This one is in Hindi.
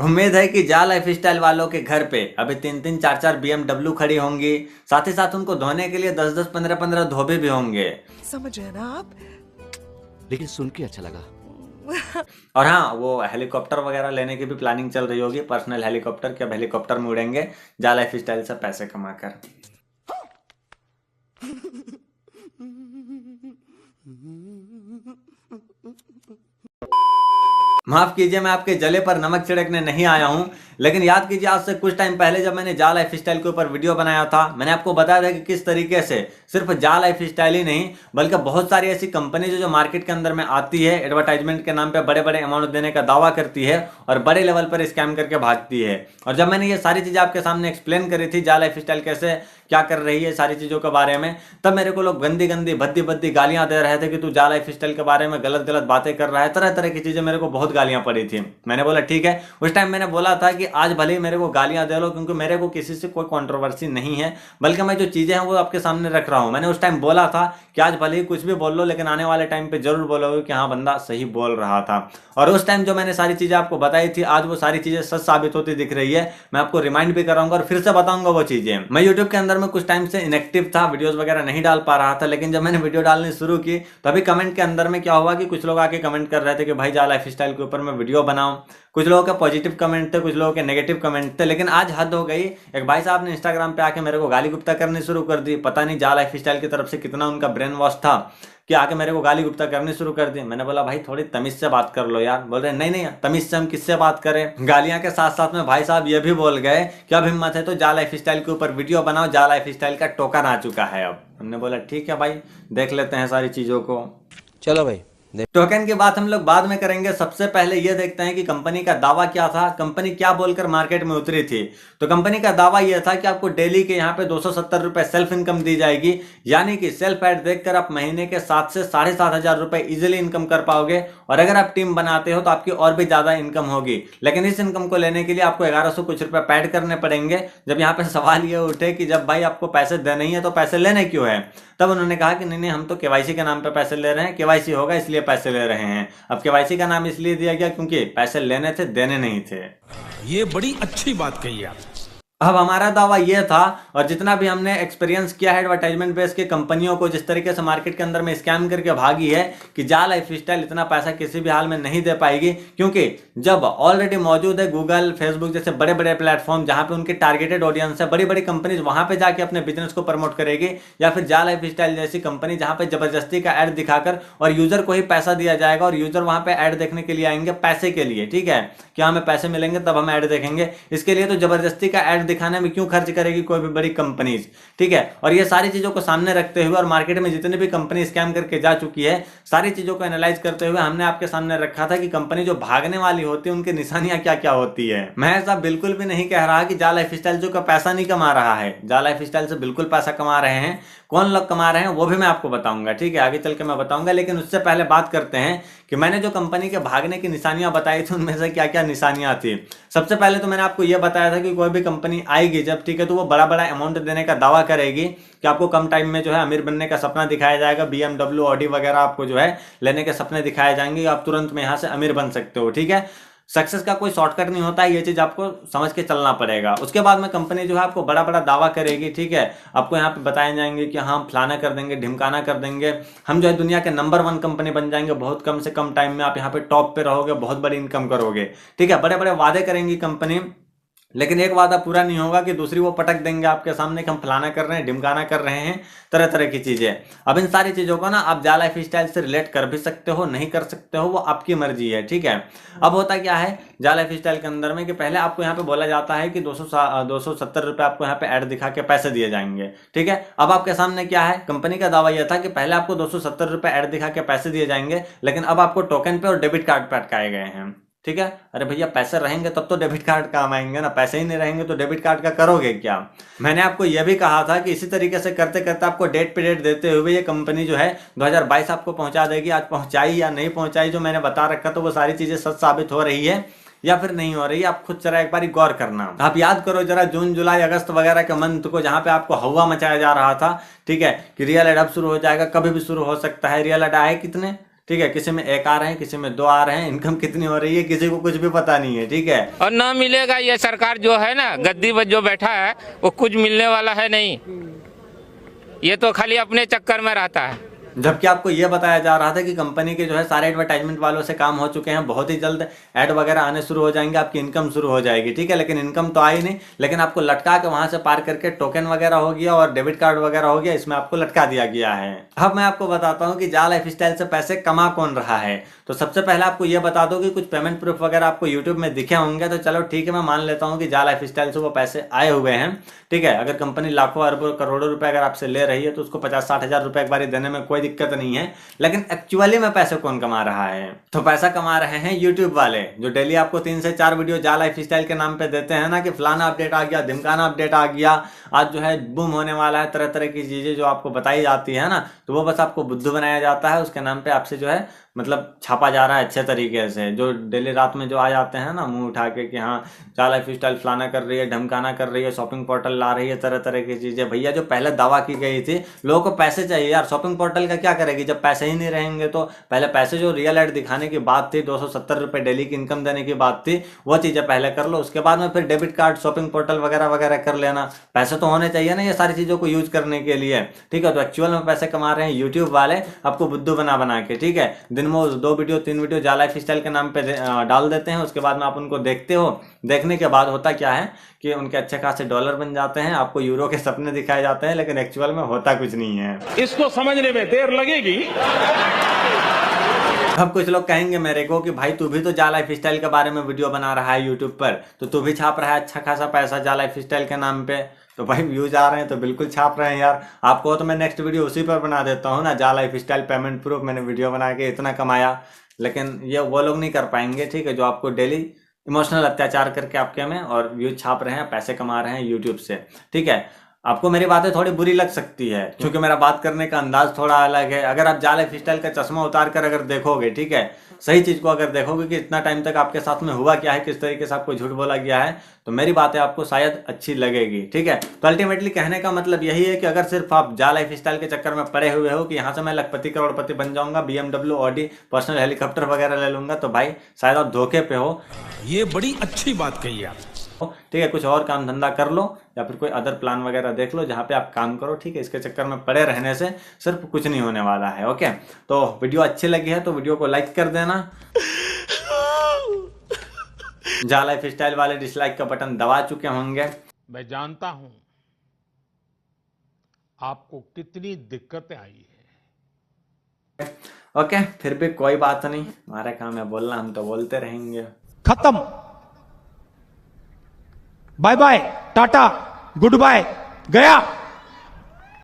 उम्मीद है कि जा लाइफ स्टाइल वालों के घर पे अभी 3-3 4-4 BMW खड़ी होंगी। साथ ही साथ उनको धोने के लिए 10-10 15-15 धोबे भी होंगे। समझ रहे ना आप? लेकिन सुन के अच्छा लगा। और हाँ, वो हेलीकॉप्टर वगैरह लेने की भी प्लानिंग चल रही होगी, पर्सनल हेलीकॉप्टर के। अब हेलीकॉप्टर में उड़ेंगे जा लाइफ स्टाइल से पैसे कमाकर। माफ कीजिए, मैं आपके जले पर नमक छिड़कने नहीं आया हूं, लेकिन याद कीजिए आज से कुछ टाइम पहले जब मैंने जा लाइफ स्टाइल के ऊपर वीडियो बनाया था, मैंने आपको बताया था कि किस तरीके से सिर्फ जा लाइफ स्टाइल ही नहीं बल्कि बहुत सारी ऐसी कंपनी जो मार्केट के अंदर में आती है, एडवर्टाइजमेंट के नाम पे बड़े बड़े अमाउंट देने का दावा करती है और बड़े लेवल पर स्कैम करके भागती है। और जब मैंने ये सारी चीजें आपके सामने एक्सप्लेन करी थी, जा लाइफ स्टाइल कैसे क्या कर रही है सारी चीजों के बारे में, तब मेरे को लोग गंदी गंदी भद्दी भद्दी गालियां दे रहे थे कि तू जा लाइफ स्टाइल के बारे में गलत गलत बातें कर रहा है। तरह तरह की चीजें, मेरे को बहुत गालियां पड़ी थी। मैंने बोला ठीक है, उस टाइम मैंने बोला था कि आज भले ही मेरे को गालियां दे लो, क्योंकि मेरे को किसी से कोई कंट्रोवर्सी नहीं है, बल्कि मैं जो चीजें हैं वो आपके सामने रख रहा हूं। मैंने उस टाइम बोला था कि आज भले ही कुछ भी बोल लो, लेकिन आने वाले टाइम पे जरूर बोलोगे कि हाँ बंदा सही बोल रहा था। और उस टाइम जो मैंने सारी चीजें आपको बताई थी, आज वो सारी चीजें सच साबित होती दिख रही है। मैं आपको रिमाइंड भी कराऊंगा और फिर से बताऊंगा वो चीजें। मैं यूट्यूब के अंदर में कुछ टाइम से इनएक्टिव था, वीडियोस वगैरह नहीं डाल पा रहा था, लेकिन जब मैंने वीडियो डालनी शुरू की तो अभी कमेंट के अंदर में क्या हुआ कि कुछ लोग आके कमेंट कर रहे थे कि भाई जा लाइफ स्टाइल के ऊपर मैं वीडियो बनाऊं। कुछ लोगों के पॉजिटिव कमेंट थे, कुछ लोगों के नेगेटिव कमेंट थे, लेकिन आज हद हो गई। एक भाई साहब ने इंस्टाग्राम पे आके मेरे को गाली गुप्ता करनी शुरू कर दी। पता नहीं जा लाइफ स्टाइल की तरफ से कितना उनका ब्रेन वॉश था कि आके मेरे को गाली गुप्ता करनी शुरू कर दी। मैंने बोला भाई थोड़ी तमीज से बात कर लो यार। बोल रहे नहीं नहीं तमीज से हम किससे बात करें। गालियां के साथ साथ में भाई साहब ये भी बोल गए कि अब हिम्मत है तो जा लाइफ स्टाइल के ऊपर वीडियो बनाओ, जा लाइफ स्टाइल का टोकन आ चुका है अब। हमने बोला ठीक है भाई, देख लेते हैं सारी चीजों को। चलो भाई। टोकन की बात हम लोग बाद में करेंगे। सबसे पहले ये देखते हैं कि कंपनी का दावा क्या था, कंपनी क्या बोलकर मार्केट में उतरी थी। तो कंपनी का दावा यह था कि आपको डेली के यहाँ पे 270 रुपए सेल्फ इनकम दी जाएगी, यानी कि सेल्फ एड देखकर आप महीने के 7 से 7,500 रुपए इजिली इनकम कर पाओगे। और अगर आप टीम बनाते हो तो आपकी और भी ज्यादा इनकम होगी, लेकिन इस इनकम को लेने के लिए आपको 1100 कुछ रुपए पैड करने पड़ेंगे। जब यहाँ पे सवाल ये उठे कि जब भाई आपको पैसे देने ही है तो पैसे लेने क्यों है, तब उन्होंने कहा कि नहीं नहीं हम तो केवाईसी के नाम पे पैसे ले रहे हैं, केवाईसी होगा इसलिए पैसे ले रहे हैं। अब केवाईसी का नाम इसलिए दिया गया क्योंकि पैसे लेने थे, देने नहीं थे। ये बड़ी अच्छी बात कही आप। अब हमारा दावा यह था, और जितना भी हमने एक्सपीरियंस किया है एडवर्टाइजमेंट बेस के कंपनियों को जिस तरीके से मार्केट के अंदर में स्कैम करके भागी है, कि जा लाइफ स्टाइल इतना पैसा किसी भी हाल में नहीं दे पाएगी। क्योंकि जब ऑलरेडी मौजूद है गूगल, फेसबुक जैसे बड़े बड़े प्लेटफॉर्म जहां पे उनके टारगेटेड ऑडियंस है, बड़ी बड़ी कंपनीज वहां पे जाके अपने बिजनेस को प्रमोट करेगी, या फिर जा लाइफ स्टाइल जैसी कंपनी जहां पे जबरदस्ती का एड दिखाकर और यूजर को ही पैसा दिया जाएगा और यूजर वहां पे एड देखने के लिए आएंगे पैसे के लिए। ठीक है, क्या हमें पैसे मिलेंगे तब हम एड देखेंगे। इसके लिए तो जबरदस्ती का एड दिखाने में क्यों खर्च करेगी कोई भी बड़ी कंपनीज। ठीक है, और ये सारी चीजों को सामने रखते हुए और मार्केट में जितने भी कंपनी स्कैम करके जा चुकी है, सारी चीजों को एनालाइज करते हुए हमने आपके सामने रखा था कि कंपनी जो भागने वाली होती है उनकी निशानियां क्या क्या होती है। मैं ऐसा बिल्कुल भी नहीं कह रहा कि जा लाइफ स्टाइल जो का पैसा नहीं कमा रहा है, जा लाइफ स्टाइल से बिल्कुल पैसा कमा रहे हैं। कौन लोग कमा रहे हैं वो भी मैं आपको बताऊंगा, ठीक है, आगे चल के मैं बताऊंगा। लेकिन उससे पहले बात करते हैं कि मैंने जो कंपनी के भागने की निशानियां बताई थी उनमें से क्या क्या निशानियां थी। सबसे पहले तो मैंने आपको यह बताया था कि कोई भी कंपनी आएगी जब, ठीक है, तो वो बड़ा बड़ा अमाउंट देने का दावा करेगी कि आपको कम टाइम में जो है अमीर बनने का सपना दिखाया जाएगा, BMW ऑडी वगैरह आपको जो है लेने के सपने दिखाए जाएंगे, आप तुरंत में यहां से अमीर बन सकते हो। ठीक है, सक्सेस का कोई शॉर्टकट नहीं होता है, ये चीज आपको समझ के चलना पड़ेगा। उसके बाद में कंपनी जो है आपको बड़ा बड़ा दावा करेगी। ठीक है, आपको यहाँ पे बताए जाएंगे कि हम फलाना कर देंगे, ढिमकाना कर देंगे, हम जो है दुनिया के नंबर 1 कंपनी बन जाएंगे, बहुत कम से कम टाइम में आप यहाँ पे टॉप पे रहोगे, बहुत बड़ी इनकम करोगे। ठीक है, बड़े बड़े वादे करेंगी कंपनी, लेकिन एक वादा पूरा नहीं होगा कि दूसरी वो पटक देंगे आपके सामने कि हम फलाना कर रहे हैं, ढिमकाना कर रहे हैं, तरह तरह की चीजें। अब इन सारी चीजों को ना आप जा लाइफ स्टाइल से रिलेट कर भी सकते हो, नहीं कर सकते हो, वो आपकी मर्जी है। ठीक है, अब होता क्या है जा लाइफ स्टाइल के अंदर में कि पहले आपको यहाँ पे बोला जाता है कि 270 रुपए आपको यहाँ पे ऐड दिखा के पैसे दिए जाएंगे। ठीक है, अब आपके सामने क्या है, कंपनी का दावा यह था कि पहले आपको 270 रुपए ऐड दिखा के पैसे दिए जाएंगे, लेकिन अब आपको टोकन पे और डेबिट कार्ड पे अटकाए गए हैं। ठीक है, अरे भैया पैसे रहेंगे तब तो डेबिट कार्ड काम आएंगे ना, पैसे ही नहीं रहेंगे तो डेबिट कार्ड का करोगे क्या। मैंने आपको यह भी कहा था कि इसी तरीके से करते करते आपको डेट पे डेट देते हुए ये कंपनी जो है 2022 आपको पहुंचा देगी। आज पहुंचाई या नहीं पहुंचाई जो मैंने बता रखा, तो वो सारी चीजें सच साबित हो रही है या फिर नहीं हो रही है, आप खुद जरा एक बार गौर करना। आप याद करो जरा जून जुलाई अगस्त वगैरह के मंथ को, जहां पे आपको हवा मचाया जा रहा था, ठीक है, कि रियल एड अब शुरू हो जाएगा, कभी भी शुरू हो सकता है। रियल एड आए कितने, ठीक है, किसी में 1 आ रहे हैं, किसी में 2 आ रहे हैं, इनकम कितनी हो रही है किसी को कुछ भी पता नहीं है। ठीक है, और ना मिलेगा। ये सरकार जो है ना, गद्दी पर जो बैठा है वो कुछ मिलने वाला है नहीं। ये तो खाली अपने चक्कर में रहता है। जबकि आपको यह बताया जा रहा था कि कंपनी के जो है सारे एडवर्टाइजमेंट वालों से काम हो चुके हैं, बहुत ही जल्द ऐड वगैरह आने शुरू हो जाएंगे, आपकी इनकम शुरू हो जाएगी। ठीक है, लेकिन इनकम तो आई नहीं, लेकिन आपको लटका के वहां से पार करके टोकन वगैरह हो गया और डेबिट कार्ड वगैरह हो गया, इसमें आपको लटका दिया गया है। अब मैं आपको बताता हूँ कि जा लाइफस्टाइल से पैसे कमा कौन रहा है। तो सबसे पहले आपको यह बता दो कि कुछ पेमेंट प्रूफ वगैरह आपको यूट्यूब में दिखे होंगे, तो चलो ठीक है, मैं मान लेता हूँ कि जा लाइफस्टाइल से वो पैसे आए हुए हैं। ठीक है, अगर कंपनी लाखों अरबों करोड़ों रुपए अगर आपसे ले रही है तो उसको 50-60 हजार रुपए एक बार देने में कोई दिक्कत नहीं है। लेकिन एक्चुअली में पैसे कौन कमा रहा है? तो पैसा कमा रहे हैं यूट्यूब वाले, जो डेली आपको 3 से 4 वीडियो जा लाइफस्टाइल के नाम पे देते हैं ना, कि फलाना अपडेट आ गया, ढिमकाना अपडेट आ गया, आज जो है बूम होने वाला है, तरह तरह की चीजें जो आपको बताई जाती है ना, तो वो बस आपको बुद्धू बनाया जाता है, उसके नाम पे आपसे जो है मतलब छापा जा रहा है अच्छे तरीके से। जो डेली रात में जो आ जाते हैं ना मुंह उठा के कि हाँ जा लाइफस्टाइल फलाना कर रही है, ढमकाना कर रही है, शॉपिंग पोर्टल ला रही है, तरह तरह की चीजें। भैया जो पहले दावा की गई थी, लोगों को पैसे चाहिए यार, शॉपिंग पोर्टल का क्या करेगी जब पैसे ही नहीं रहेंगे? तो पहले पैसे जो रियल एड दिखाने की बात थी, 270 रुपए डेली की इनकम देने की बात थी, वो चीजें पहले कर लो, उसके बाद में फिर डेबिट कार्ड, शॉपिंग पोर्टल वगैरह वगैरह कर लेना। पैसे तो होने चाहिए ना ये सारी चीजों को यूज करने के लिए। ठीक है, तो एक्चुअल में पैसे कमा रहे हैं यूट्यूब वाले आपको बुद्धू बना बना के। ठीक है, दिन में 2 वीडियो 3 वीडियो जा लाइफस्टाइल के नाम पे डाल देते हैं, उसके बाद में आप उनको देखते हो, देखने के बाद होता क्या है कि उनके अच्छे खासे डॉलर बन जाते हैं, आपको यूरो के सपने दिखाए जाते हैं, लेकिन एक्चुअल में होता कुछ नहीं है। इसको समझने में देर लगेगी। अब कुछ लोग कहेंगे मेरे को कि भाई तू भी तो जा लाइफस्टाइल के बारे में वीडियो बना रहा है यूट्यूब पर, तो तू भी छाप रहा है अच्छा खासा पैसा जा लाइफस्टाइल के नाम पे। तो भाई व्यूज आ रहे हैं तो बिल्कुल छाप रहे हैं यार। आपको तो मैं नेक्स्ट वीडियो उसी पर बना देता हूँ ना, जा लाइफस्टाइल पेमेंट प्रूफ, मैंने वीडियो बना के इतना कमाया। लेकिन ये वो लोग नहीं कर पाएंगे, ठीक है, जो आपको डेली इमोशनल अत्याचार करके आपके में और व्यूज छाप रहे हैं, पैसे कमा रहे हैं यूट्यूब से। ठीक है, आपको मेरी बातें थोड़ी बुरी लग सकती है क्योंकि मेरा बात करने का अंदाज थोड़ा अलग है। अगर आप जा लाइफस्टाइल का चश्मा उतार कर अगर देखोगे, ठीक है, सही चीज को अगर देखोगे कि इतना टाइम तक आपके साथ में हुआ क्या है, किस तरीके से आपको झूठ बोला गया है, तो मेरी बातें आपको शायद अच्छी लगेगी। ठीक है, तो अल्टीमेटली कहने का मतलब यही है कि अगर सिर्फ आप जा लाइफस्टाइल के चक्कर में पड़े हुए हो कि यहाँ से मैं लखपति करोड़पति बन जाऊंगा, BMW, ऑडी, पर्सनल हेलीकॉप्टर वगैरह ले लूंगा, तो भाई शायद आप धोखे पे हो। ये बड़ी अच्छी बात कही आप। ठीक है, कुछ और काम धंधा कर लो या फिर कोई अदर प्लान वगैरह देख लो जहाँ पे आप काम करो। ठीक है, इसके चक्कर में पड़े रहने से सिर्फ कुछ नहीं होने वाला है। ओके, तो वीडियो अच्छी लगी है तो वीडियो को लाइक कर देना। जा लाइफस्टाइल वाले डिसलाइक का बटन दबा चुके होंगे। मैं जानता हूं आपको कितनी दिक्कतें आई है। ओके, फिर भी कोई बात नहीं, हमारा काम है बोलना, हम तो बोलते रहेंगे। खत्म, bye bye, tata, goodbye, गया।